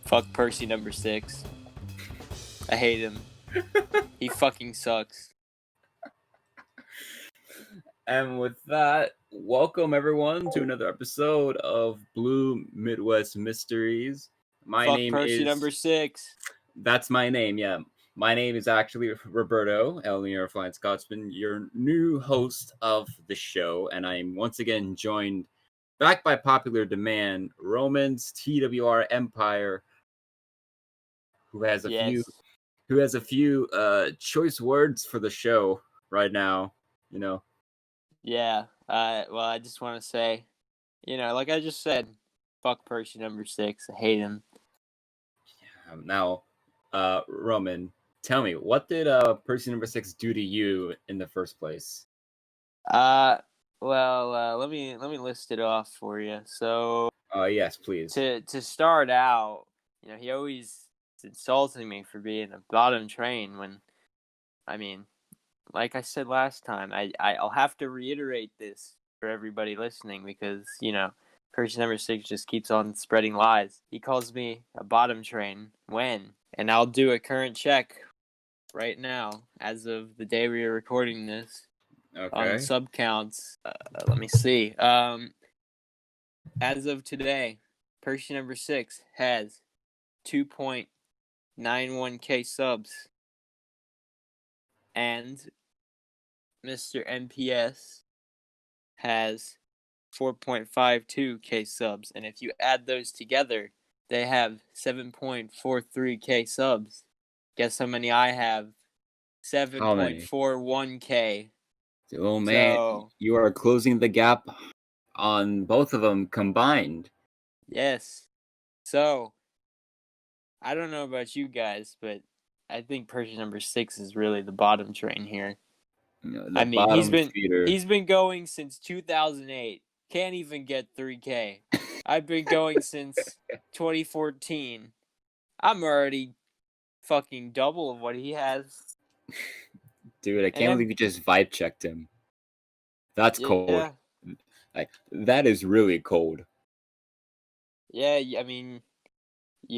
Fuck Percy number 6. I hate him. He fucking sucks. And with that, welcome everyone to another episode of Blue Midwest Mysteries. Fuck Percy number 6. That's my name, yeah. My name is actually Roberto, LNERFlyingScotsman, your new host of the show, and I'm once again joined, back by popular demand, Roman's TWR Empire, who has a few choice words for the show right now, you know. Yeah. Well, I just want to say, like I just said, fuck Percy number 6. I hate him. Now, Roman, tell me, what did Percy number 6 do to you in the first place? Well, let me list it off for you. So, yes, please. To start out, he always insulting me for being a bottom train when, like I said last time, I'll have to reiterate this for everybody listening because, Percy number 6 just keeps on spreading lies. He calls me a bottom train when, and I'll do a current check right now as of the day we are recording this. Okay. On sub counts. Let me see. As of today, Percy number 6 has 2.91k subs. And Mr. NPS has 4.52k subs. And if you add those together, they have 7.43k subs. Guess how many I have? 7.41k. Oh man, you are closing the gap on both of them combined. Yes. So, I don't know about you guys, but I think Percy number 6 is really the bottom train here. He's been going since 2008. Can't even get 3K. I've been going since 2014. I'm already fucking double of what he has. Dude, I can't believe you just vibe checked him. That's cold. Yeah. Like, that is really cold. Yeah, you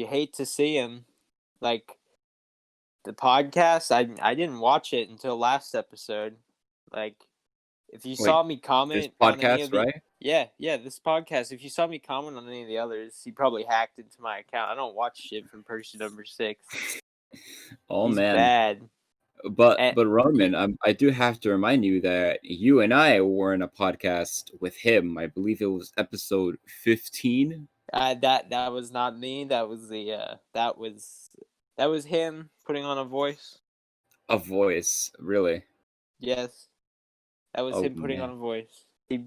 hate to see him. Like, the podcast, I didn't watch it until last episode. Like, if you saw me comment on any of the, right? Yeah, this podcast. If you saw me comment on any of the others, he probably hacked into my account. I don't watch shit from Percy number 6. Oh, He's man, bad. But Roman, I do have to remind you that you and I were in a podcast with him. I believe it was episode 15. That was not me. That was that was him putting on a voice. A voice, really? Yes, that was him putting on a voice. He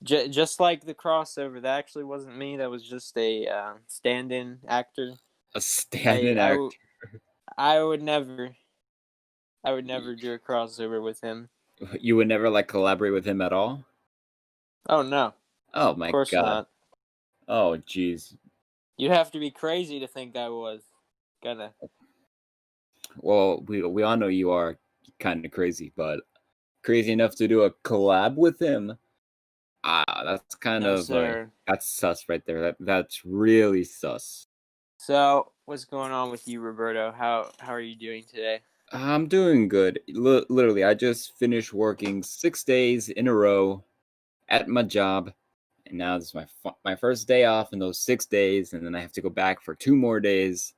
just like the crossover. That actually wasn't me. That was just a stand-in actor. A stand-in actor. I would never do a crossover with him. You would never collaborate with him at all? Oh no. Oh my god. Of course not. Oh jeez. You'd have to be crazy to think I was gonna. Well, we all know you are kind of crazy, but crazy enough to do a collab with him? That's kind of that's sus right there. That's really sus. So, what's going on with you, Roberto? How are you doing today? I'm doing good. Literally, I just finished working 6 days in a row at my job, and now this is my first day off in those 6 days, and then I have to go back for 2 more days,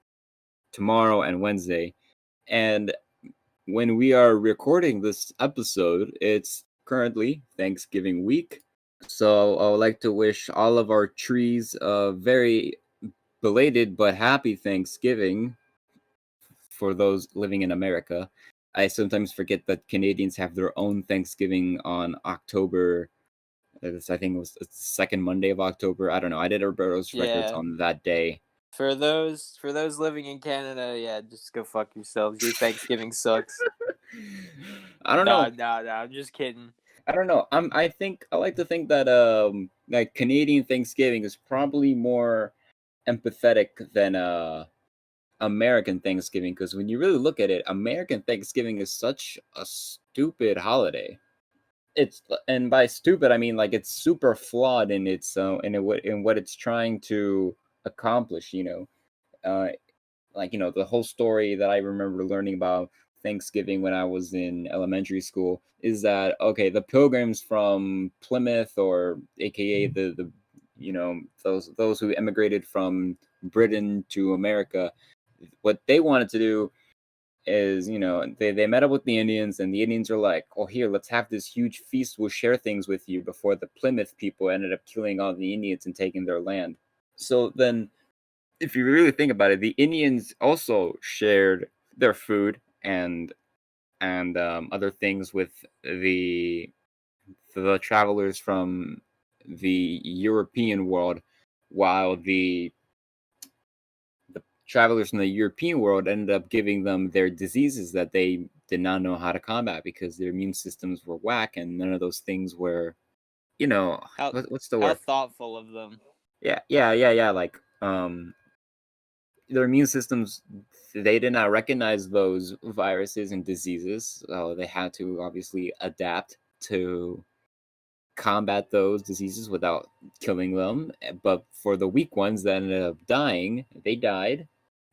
tomorrow and Wednesday. And when we are recording this episode, it's currently Thanksgiving week, so I would like to wish all of our trees a very belated but happy Thanksgiving. For those living in America, I sometimes forget that Canadians have their own Thanksgiving on October. I think it was the second Monday of October. I don't know. I did Roberto's records on that day. For those living in Canada, yeah, just go fuck yourselves. Your Thanksgiving sucks. I don't know. No, I'm just kidding. I don't know. I like to think that Canadian Thanksgiving is probably more empathetic than American Thanksgiving, because when you really look at it, American Thanksgiving is such a stupid holiday. And by stupid I mean it's super flawed in its in what it's trying to accomplish. like the whole story that I remember learning about Thanksgiving when I was in elementary school is that okay, the pilgrims from Plymouth, or AKA the those who immigrated from Britain to America, what they wanted to do is they met up with the Indians, and the Indians are like, oh, here, let's have this huge feast, we'll share things with you, before the Plymouth people ended up killing all the Indians and taking their land. So then, if you really think about it, the Indians also shared their food and other things with the the travelers from the European world, while the travelers from the European world ended up giving them their diseases that they did not know how to combat because their immune systems were whack, and none of those things were, How what's the how word? thoughtful of them. Yeah. Like their immune systems, they did not recognize those viruses and diseases, so they had to obviously adapt to combat those diseases without killing them. But for the weak ones that ended up dying, they died.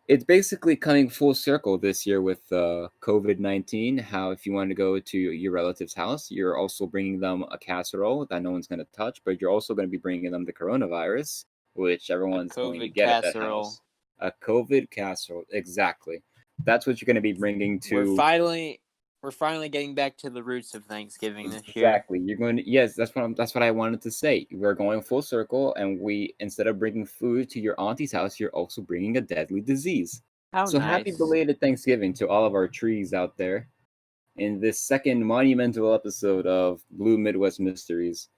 It's basically coming full circle this year with COVID-19. How if you want to go to your relative's house, you're also bringing them a casserole that no one's going to touch, but you're also going to be bringing them the coronavirus, which A everyone's going to COVID get at that casserole. house. A COVID casserole, exactly. That's what you're going to be bringing We're to. finally we're finally getting back to the roots of Thanksgiving this year. Exactly. You're going to, yes, that's what I wanted to say. We're going full circle, and we, instead of bringing food to your auntie's house, you're also bringing a deadly disease. How So happy nice. belated Thanksgiving to all of our trees out there in this second monumental episode of Blue Midwest Mysteries.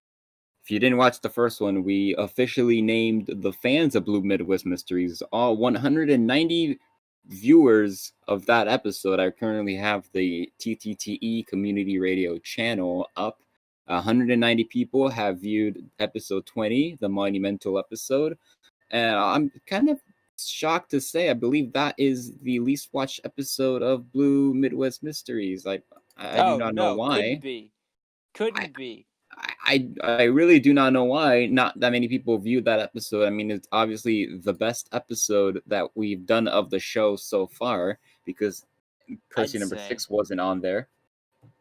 If you didn't watch the first one, we officially named the fans of Blue Midwest Mysteries. All 190 viewers of that episode. I currently have the TTTE community radio channel up. 190 people have viewed episode 20, the monumental episode. And I'm kind of shocked to say I believe that is the least watched episode of Blue Midwest Mysteries. I do Oh not know no, couldn't why. be. I, Couldn't be. I really do not know why not that many people viewed that episode. I mean, it's obviously the best episode that we've done of the show so far because I'd Percy number say. 6 wasn't on there,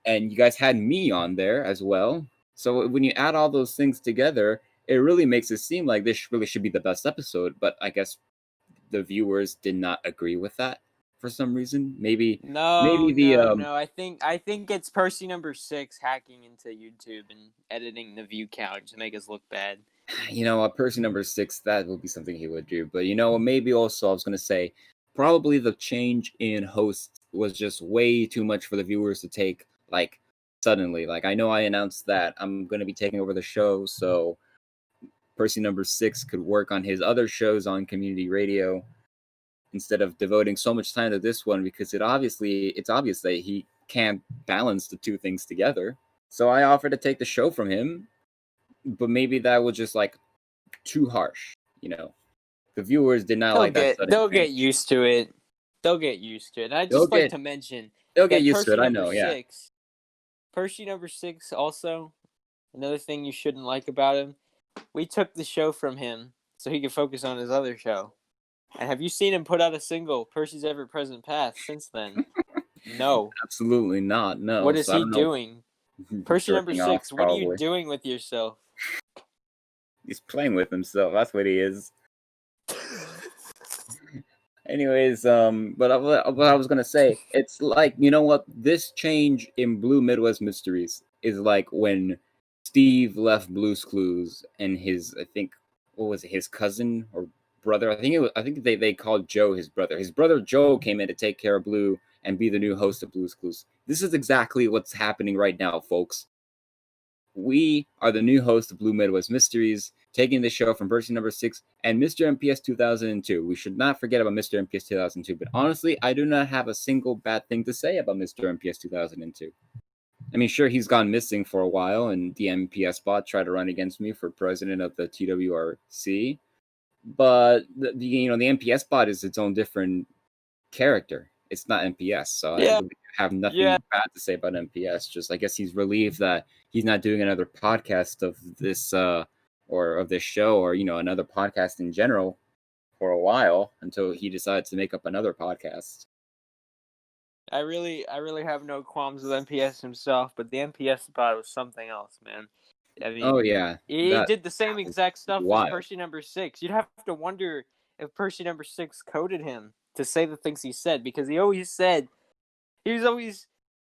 and you guys had me on there as well. So when you add all those things together, it really makes it seem like this really should be the best episode. But I guess the viewers did not agree with that for some reason. No, Maybe the no, no. I think it's Percy number 6 hacking into YouTube and editing the view count to make us look bad. a person number 6, that would be something he would do. But maybe also I was gonna say probably the change in host was just way too much for the viewers to take, like, suddenly. Like, I know I announced that I'm gonna be taking over the show, so person number 6 could work on his other shows on community radio instead of devoting so much time to this one, because it's obvious that he can't balance the two things together. So I offered to take the show from him, but maybe that was just like too harsh. The viewers did not They'll like that get sudden they'll get change. used to it. They'll get used to it. And I'd They'll just like get to mention they'll get that used to Percy it. I number know, yeah. 6, Percy number 6 also, another thing you shouldn't like about him, we took the show from him so he could focus on his other show. And have you seen him put out a single, Percy's Ever Present Past, since then? No. Absolutely not. No. What is So I he don't know. doing? Percy number Jerking off, 6, what are you probably. doing with yourself? He's playing with himself. That's what he is. Anyways, but what I was gonna say, it's like, you know what? This change in Blue Midwest Mysteries is like when Steve left Blue's Clues and his, I think, what was it, his cousin or brother? I think they called Joe his brother. His brother Joe came in to take care of Blue and be the new host of Blue's Clues. This is exactly what's happening right now, folks. We are the new host of Blue Midwest Mysteries, taking the show from version number 6 and Mr. MPS 2002. We should not forget about Mr. MPS 2002, but honestly, I do not have a single bad thing to say about Mr. MPS 2002. I mean, sure, he's gone missing for a while, and the MPS bot tried to run against me for president of the TWRC, but the MPS bot is its own different character. It's not MPS, so I Yeah, really have yeah. nothing bad to say about MPS. Just I guess he's relieved that he's not doing another podcast of this or of this show, or another podcast in general. for a while until he decided to make up another podcast. I really have no qualms with MPS himself, but the MPS spot was something else, man. I Oh mean, yeah, he that did the same exact stuff as wild. Percy number 6. You'd have to wonder if Percy number 6 coded him to say the things he said, because he was always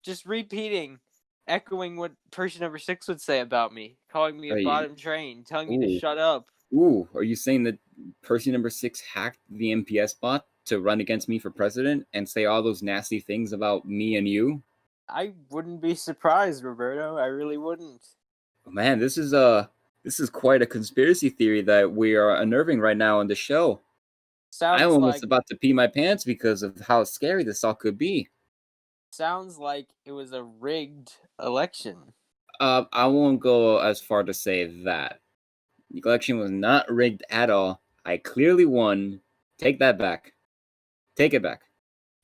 just repeating, echoing what Percy number 6 would say about me, calling me a bottom train, telling me to Ooh. shut up. Ooh, are you saying that Percy number 6 hacked the MPS bot to run against me for president and say all those nasty things about me and you? I wouldn't be surprised, Roberto. I really wouldn't. Man, this is quite a conspiracy theory that we are unnerving right now on the show. I'm Sounds almost like about to pee my pants because of how scary this all could be. it was a rigged election. I won't go as far to say that. The election was not rigged at all. I clearly won. Take that back. Take it back.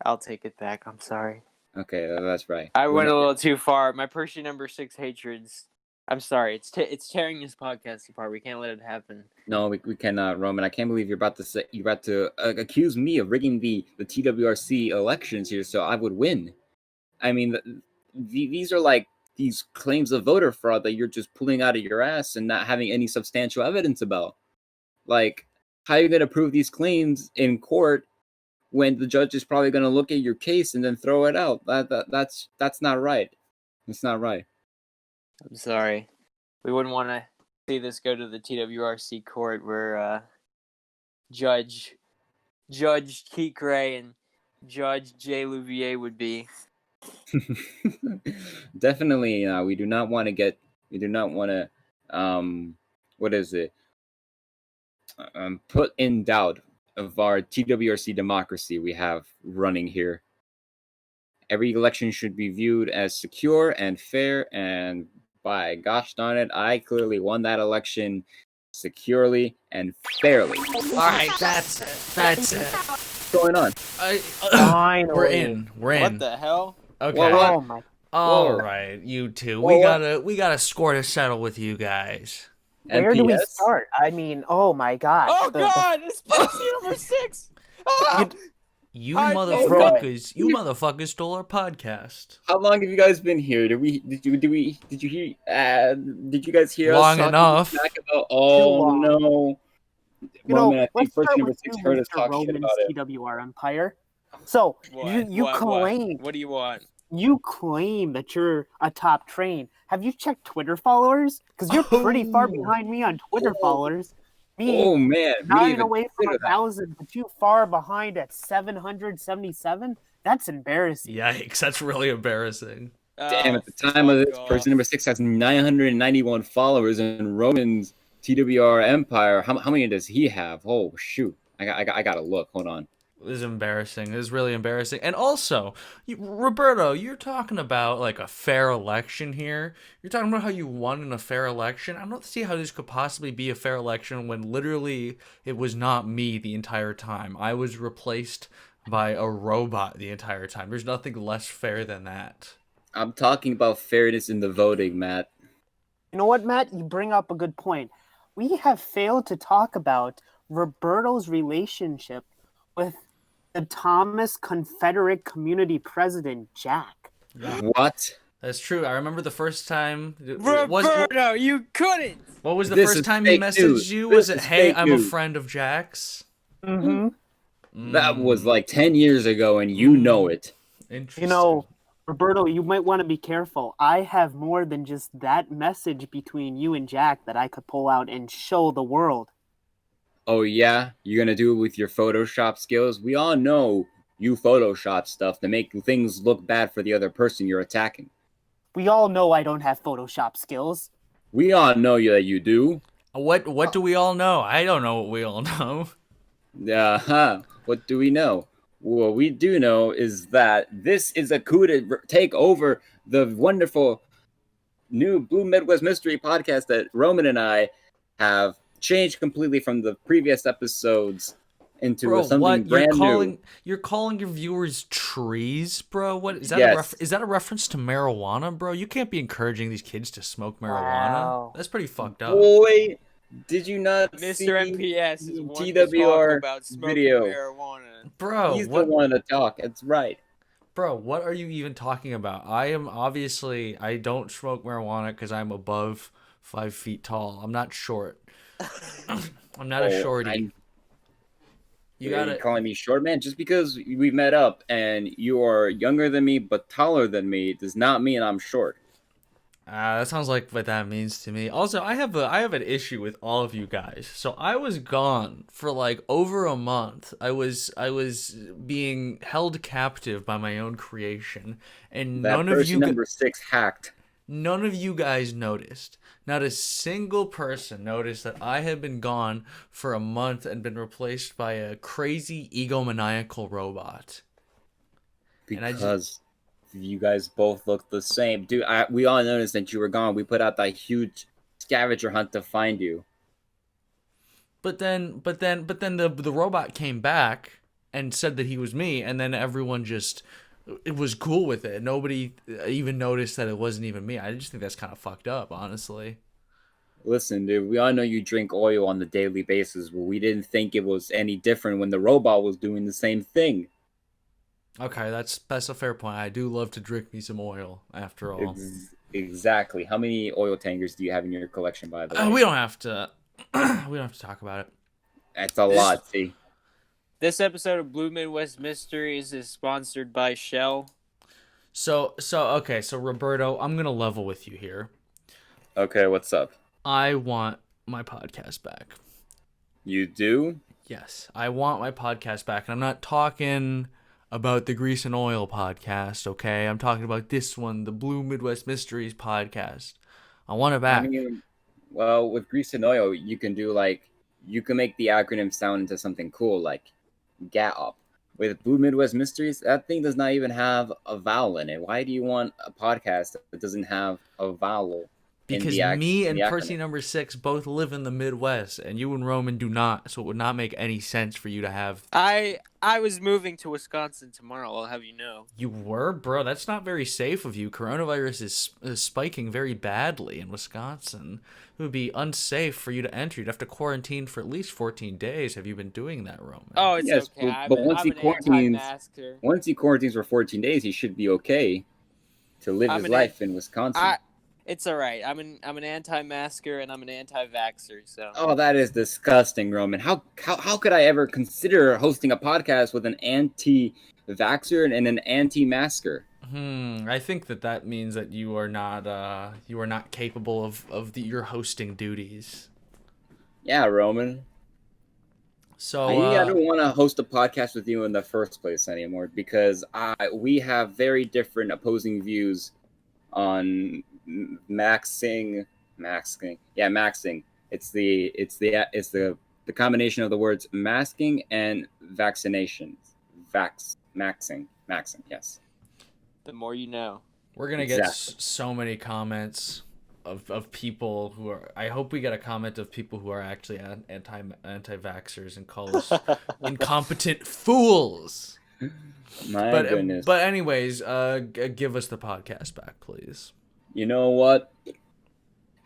I'll take it back. I'm sorry. Okay, that's right. I went a little too far. My Percy number 6 hatreds. I'm sorry. It's tearing this podcast apart. We can't let it happen. No, we cannot, Roman. I can't believe you're about to accuse me of rigging the TWRC elections here, so I would win. I mean, these are like these claims of voter fraud that you're just pulling out of your ass and not having any substantial evidence about. Like, how are you going to prove these claims in court when the judge is probably going to look at your case and then throw it out? That's not right. It's not right. I'm sorry. We wouldn't want to see this go to the TWRC court where Judge Keith Gray and Judge Jay Louvier would be. Definitely, we do not want to what is it? Put in doubt of our TWRC democracy we have running here. Every election should be viewed as secure and fair, and by gosh darn it, I clearly won that election securely and fairly. All right, that's it. What's going on? Finally. We're in. What the hell? Okay. Whoa. Oh my. All right, you two. We got a score to settle with you guys. Where NPS? do we start? I mean, oh my god. Oh god, it's Percy number 6. You motherfuckers stole our podcast. How long have you guys been here? Did you guys hear Long us enough. Back about, oh no. Roman, I think let's Percy start number with 6 you, heard us Mr. talk shit Roman's about it. TWR Empire. So you claim What do you want? you claim that you're a top train. Have you checked Twitter followers? Because you're pretty far behind me on Twitter followers. Me, Oh man, we didn't 9 even away from consider that. 1,000, but you far behind at 777. That's embarrassing. Yikes, that's really embarrassing. Damn, at the time of this, Person number 6 has 991 followers, and Roman's TWR Empire, how many does he have? Oh shoot, I gotta look. Hold on. It was embarrassing. It was really embarrassing. And also, Roberto, you're talking about like a fair election here. You're talking about how you won in a fair election. I don't see how this could possibly be a fair election when literally it was not me the entire time. I was replaced by a robot the entire time. There's nothing less fair than that. I'm talking about fairness in the voting, Matt. You know what, Matt? You bring up a good point. We have failed to talk about Roberto's relationship with the Thomas Confederate Community President, Jack. Yeah. What? That's true. I remember the first time. Roberto, you couldn't! What was the This first is time he fake messaged news. you? This Was it, is hey, fake I'm a news. friend of Jack's? Mm-hmm. That was like 10 years ago, and you know it. Interesting. You know, Roberto, you might want to be careful. I have more than just that message between you and Jack that I could pull out and show the world. Oh yeah? You're gonna do it with your Photoshop skills? We all know you Photoshop stuff to make things look bad for the other person you're attacking. We all know I don't have Photoshop skills. We all know that you do. What do we all know? I don't know what we all know. What do we know? What we do know is that this is a coup to take over the wonderful new Blue Midwest Mystery podcast that Roman and I have changed completely from the previous episodes into Bro, something what brand new. you're calling your viewers trees, bro? What is that? Yes. Is that a reference to marijuana, bro? You can't be encouraging these kids to smoke marijuana. Wow. That's pretty fucked up. Did you not see Mr. MPS is the one to talk TWR about smoking video? marijuana. Bro, He's the what? one to talk. That's right. Bro, what are you even talking about? I am obviously I don't smoke marijuana because I'm above 5 feet tall. I'm not short. I'm not a Oh, shorty. You You're gotta. calling me short, man? Just because we met up and you are younger than me but taller than me does not mean I'm short. That sounds like what that means to me. Also, I have an issue with all of you guys. So I was gone for like over a month. I was being held captive by my own creation, and That person number 6 hacked. none of you guys noticed. Not a single person noticed that I had been gone for a month and been replaced by a crazy egomaniacal robot. And I just Because you guys both look the same. Dude, we all noticed that you were gone. We put out that huge scavenger hunt to find you. but then the robot came back and said that he was me, and then everyone just it was cool with it. Nobody even noticed that it wasn't even me. I just think that's kind of fucked up, honestly. Listen, dude, we all know you drink oil on the daily basis, but we didn't think it was any different when the robot was doing the same thing. Okay, that's a fair point. I do love to drink me some oil, after all. Exactly. How many oil tankers do you have in your collection, by the way? We don't have to. We don't have to talk about it. That's a lot, see. This episode of Blue Midwest Mysteries is sponsored by Shell. So okay. So Roberto, I'm gonna level with you here. Okay, what's up? I want my podcast back. You do? Yes, I want my podcast back. And I'm not talking about the Grease and Oil podcast, okay? I'm talking about this one, the Blue Midwest Mysteries podcast. I want it I back. mean, well, with grease and oil, you can do you can make the acronym sound into something cool, like GAOP. With Blue Midwest Mysteries, that thing does not even have a vowel in it. Why do you want a podcast that doesn't have a vowel in Because the me in the and Percy acronym? number 6 both live in the Midwest, and you and Roman do not, so it would not make any sense for you to have. I was moving to Wisconsin tomorrow, I'll have you know. You were? Bro, that's not very safe of you. Coronavirus is spiking very badly in Wisconsin. It would be unsafe for you to enter. You'd have to quarantine for at least 14 days. Have you been doing that, Roman? Oh, it's Yes, okay. but once I'm he an quarantines, anti-masker. for 14 days, he should be okay to live I'm his an life in Wisconsin. It's all right. I'm an anti-masker and I'm an anti-vaxxer. So. Oh, that is disgusting, Roman. How could I ever consider hosting a podcast with an anti-vaxxer and an anti-masker? I think that means that you are not capable of your hosting duties. Yeah, Roman. So I don't want to host a podcast with you in the first place anymore because we have very different opposing views on maxing. Yeah, maxing. It's the combination of the words masking and vaccinations. Maxing. Yes. The more you know. we're gonna get Exactly. so many comments of people who are. I hope we get a comment of people who are actually anti-vaxxers and call us incompetent fools. My goodness. But anyways, give us the podcast back, please. You know what?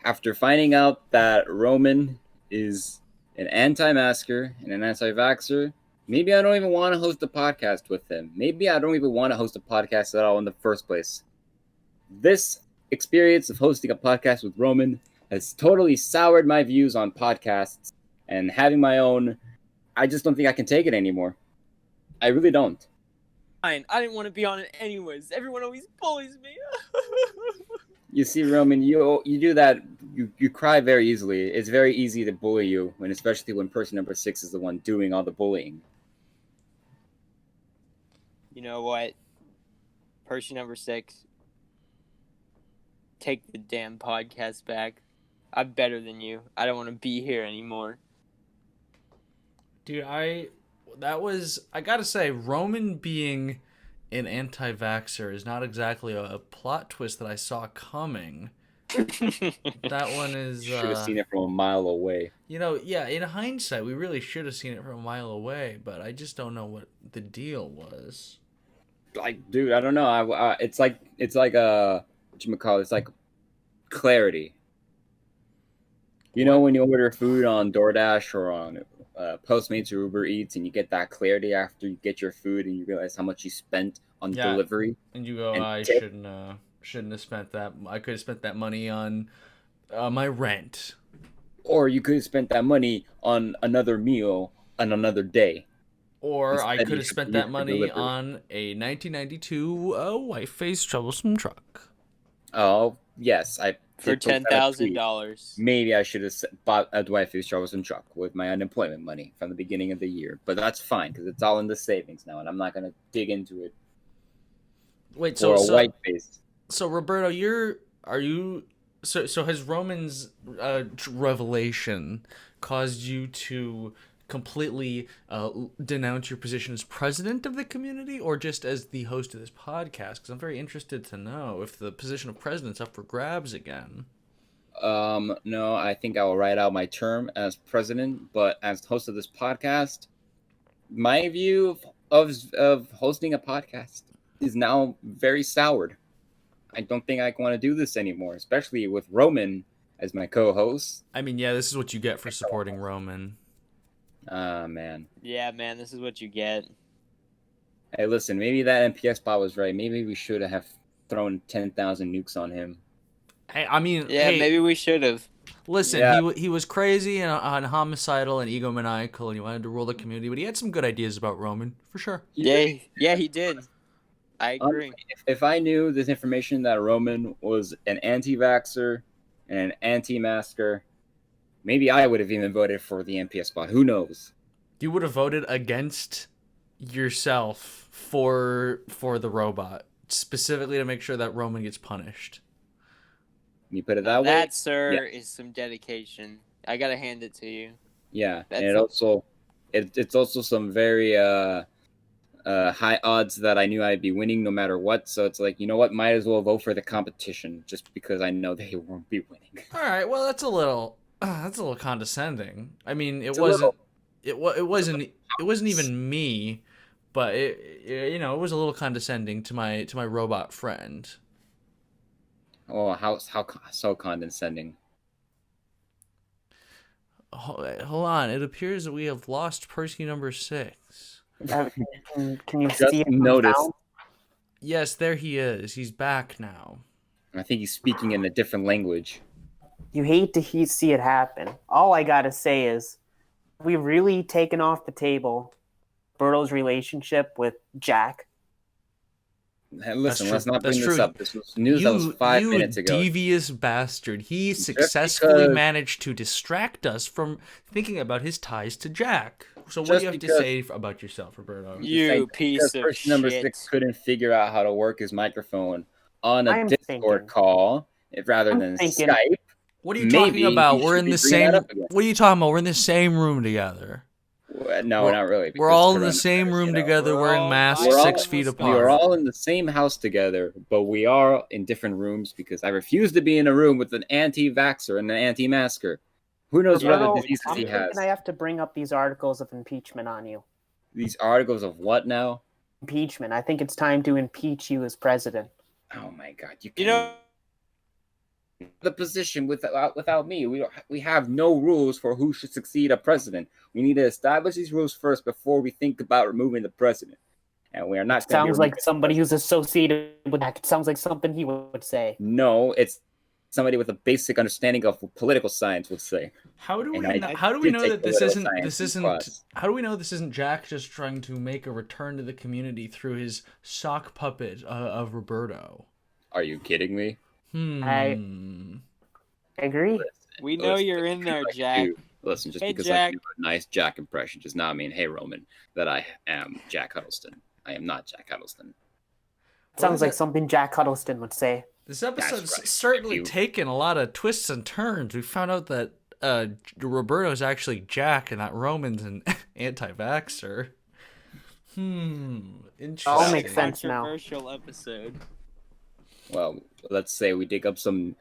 After finding out that Roman is an anti-masker and an anti-vaxxer, maybe I don't even want to host a podcast with him. Maybe I don't even want to host a podcast at all in the first place. This experience of hosting a podcast with Roman has totally soured my views on podcasts, and having my own, I just don't think I can take it anymore. I really don't. Fine. I didn't want to be on it anyways. Everyone always bullies me. You see, Roman, you do that. You cry very easily. It's very easy to bully you, especially when person number 6 is the one doing all the bullying. You know what? Person number 6. Take the damn podcast back. I'm better than you. I don't want to be here anymore. Dude, I gotta say, Roman being an anti-vaxxer is not exactly a plot twist that I saw coming. That one is Should have seen it from a mile away. Yeah, in hindsight, we really should have seen it from a mile away, but I just don't know what the deal was. Like, dude, I don't know. It's like whatchamacallit, it's like clarity. You know when you order food on DoorDash or on Postmates or Uber Eats, and you get that clarity after you get your food, and you realize how much you spent on Yeah, delivery and you go, and I tip, shouldn't have spent that. I could have spent that money on my rent. or you could have spent that money on another meal on another day. Or I Instead, could you have should spent use that for money delivery. on a 1992 white-faced troublesome truck. Oh yes, I For did post that a tweet. $10,000. Maybe I should have bought a Dwight Troublesome truck with my unemployment money from the beginning of the year, but that's fine because it's all in the savings now, and I'm not gonna dig into it Wait, for a white face. so Roberto, so has Roman's revelation caused you to completely denounce your position as president of the community, or just as the host of this podcast? Because I'm very interested to know if the position of president's up for grabs again. No, I think I will write out my term as president, but as host of this podcast, my view of hosting a podcast is now very soured. I don't think I want to do this anymore, especially with Roman as my co-host. I mean, yeah, this is what you get for supporting Roman. Ah, man. Yeah, man, this is what you get. Hey, listen, maybe that NPS bot was right. Maybe we should have thrown 10,000 nukes on him. Hey, I mean, Yeah, hey, maybe we should have. listen, Yeah. he was crazy and homicidal and egomaniacal, and he wanted to rule the community, but he had some good ideas about Roman, for sure. Yeah, he did. I agree. If I knew this information that Roman was an anti-vaxxer and an anti-masker, maybe I would have even voted for the NPS bot. Who knows? You would have voted against yourself for the robot, specifically to make sure that Roman gets punished. You put it Now that way? that, sir, is some dedication. I gotta hand it to you. Yeah. That's And it's also some very high odds that I knew I'd be winning no matter what. So it's like, you know what? Might as well vote for the competition just because I know they won't be winning. All right, well that's a little condescending. I mean, It's it wasn't even me, but it was a little condescending to my robot friend. Oh, how so condescending. Hold on, it appears that we have lost person number 6. Can you Just see it noticed. now? Yes, there he is. He's back now. I think he's speaking in a different language. You hate to see it happen. All I gotta say is, we've really taken off the table Berto's relationship with Jack. Hey, listen, That's let's true. not bring That's this true. up. This was news that was 5 minutes ago. Devious bastard. He successfully because- managed to distract us from thinking about his ties to Jack. So what do Just you have to because- say about yourself, Roberto? You Like, piece of person number shit. 6 couldn't figure out how to work his microphone on a I'm Discord thinking. call rather I'm thinking. thinking. Skype. What are you Maybe talking about? he We're should in be the bringing same. that up again. What are you talking about? We're in the same room together. No, We're- not really. We're because all in the coronavirus, same room you know. together, We're wearing all masks We're all 6 in feet Wisconsin. We apart. are all in the same house together, but we are in different rooms because I refuse to be in a room with an anti-vaxxer and an anti-masker. Who knows what Roberto, other diseases I'm he thinking has? I have to bring up these articles of impeachment on you. These articles of what now? Impeachment. I think it's time to impeach you as president. Oh my god! You can't know, the position without me. We have no rules for who should succeed a president. We need to establish these rules first before we think about removing the president. And we are not. gonna be Sounds like removing somebody the who's associated with that. It sounds like something he would say. president. No, it's somebody with a basic understanding of political science would say. How do we And I how do we did know take that this political isn't science in class. how do we know this isn't Jack just trying to make a return to the community through his sock puppet of Roberto? Are you kidding me? I agree. we know you're in there, Jack. Listen, just Hey, because Jack. I do a nice Jack impression does not mean, hey, Roman, that I am Jack Huddleston. I am not Jack Huddleston. Sounds like something Jack Huddleston would say. This episode's That's right. certainly You- taken a lot of twists and turns. We found out that Roberto's actually Jack and that Roman's an anti-vaxxer. Interesting. All makes sense now. Controversial episode. Well, let's say we dig up some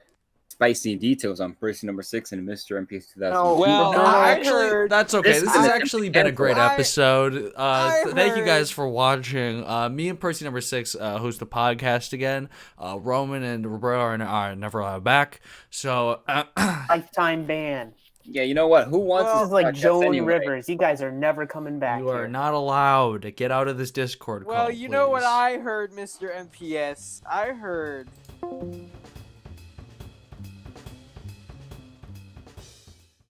spicy details on Percy number 6 and Mr. MPS 2002. No, Well, Roberto, I Actually, heard that's okay. This This is has an actually been a great I- episode. I Thank you guys heard- for watching. Me and Percy number 6 host the podcast again. Roman and Roberto are never allowed back. So lifetime ban. Yeah, you know what? Who wants Well, This is like podcast Joan anyway? Rivers. You guys are never coming back you are here. not allowed to get out of this Discord call. Well, you know what please. I heard, Mr. MPS? I heard